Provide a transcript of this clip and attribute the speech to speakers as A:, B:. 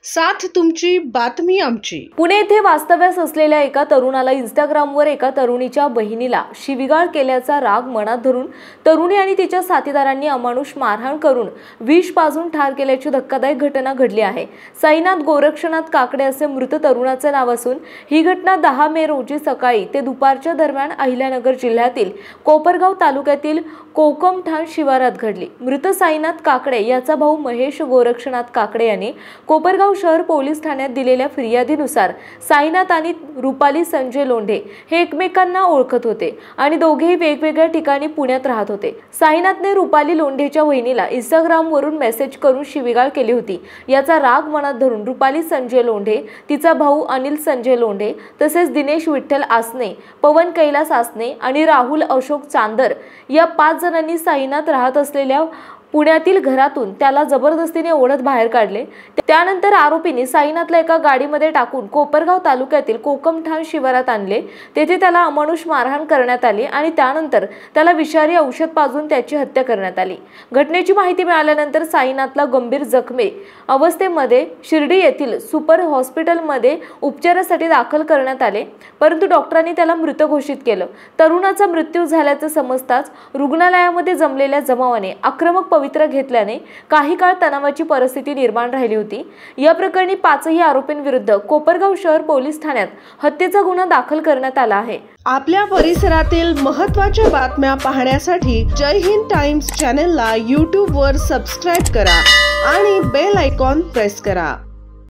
A: साथ तुमची बातमी आमची।
B: पुणे येथे वास्तव्यास असलेल्या एका तरुणाला इंस्टाग्रामवर एका तरुणीच्या बहिणीला शिवीगाळ केल्याचा राग मनात धरून तरुणी आणि तिच्या साथीदारांनी अमानुष मारहाण करून विष पाजून ठार केल्याची धक्कादायक घटना घडली आहे। साईनाथ गोरक्षनाथ काकडे असे मृत तरुणाचे नाव असून ही घटना 10 मे रोजी सकाळी ते दुपारच्या दरम्यान अहिल्यानगर जिल्ह्यातील कोपरगाव तालुक्यातील कोकमठाण शिवारात घडली। मृत साईनाथ काकडे याचा भाऊ महेश गोरक्षनाथ काकडे यांनी कोपरगाव शहर पोलीस ठाण्यात दिलेल्या फिर्यादीनुसार साईनाथ आणि रुपाली संजय लोंढे हे एकमेकांना ओळखत होते आणि दोघेही वेगवेगळ्या ठिकाणी पुण्यात राहत होते। साईनाथने रुपाली लोंढेच्या वहिनीला इंस्टाग्रामवरून मेसेज करून शिवीगाळ केली होती। याचा राग मनात धरून रुपाली संजय लोंढे, तिचा भाऊ अनिल संजय लोंढे तसेच दिनेश विठ्ठल आसने, पवन कैलास आसने आणि राहुल अशोक चांदर या 5 जणांनी साईनाथ राहत असलेल्या पुण्यातील घरातून त्याला जबरदस्तीने ओढत बाहेर काढले। त्यानंतर आरोपींनी साईनाथला एका गाडीमध्ये टाकून कोपरगाव तालुक्यातील कोकमठाण शिवारात आणले। तेथे त्याला अमानुष मारहाण करण्यात आली आणि त्यानंतर त्याला विषारी औषध पाजून त्याची हत्या करण्यात आली। घटनेची माहिती मिळाल्यानंतर साईनाथला गंभीर जखमी अवस्थेमध्ये शिर्डी येथील सुपर हॉस्पिटलमध्ये उपचारासाठी दाखल करण्यात आले, परंतु डॉक्टरांनी त्याला मृत घोषित केलं। तरुणाचा मृत्यू झाल्याचे समजताच रुग्णालयामध्ये जमलेल्या जमावाने आक्रमक पवित्रा घेतल्याने काही काळ तणावाची परिस्थिती निर्माण राहिली होती। या प्रकरणी 5ही आरोपींविरुद्ध कोपरगाव शहर पोलीस ठाण्यात हत्येचा गुन्हा दाखल करण्यात आला आहे।
A: आपल्या परिसरातील महत्त्वाच्या बातम्या पाहण्यासाठी जय हिंद टाइम्स चॅनलला YouTube वर सबस्क्राइब करा आणि बेल आयकॉन प्रेस करा।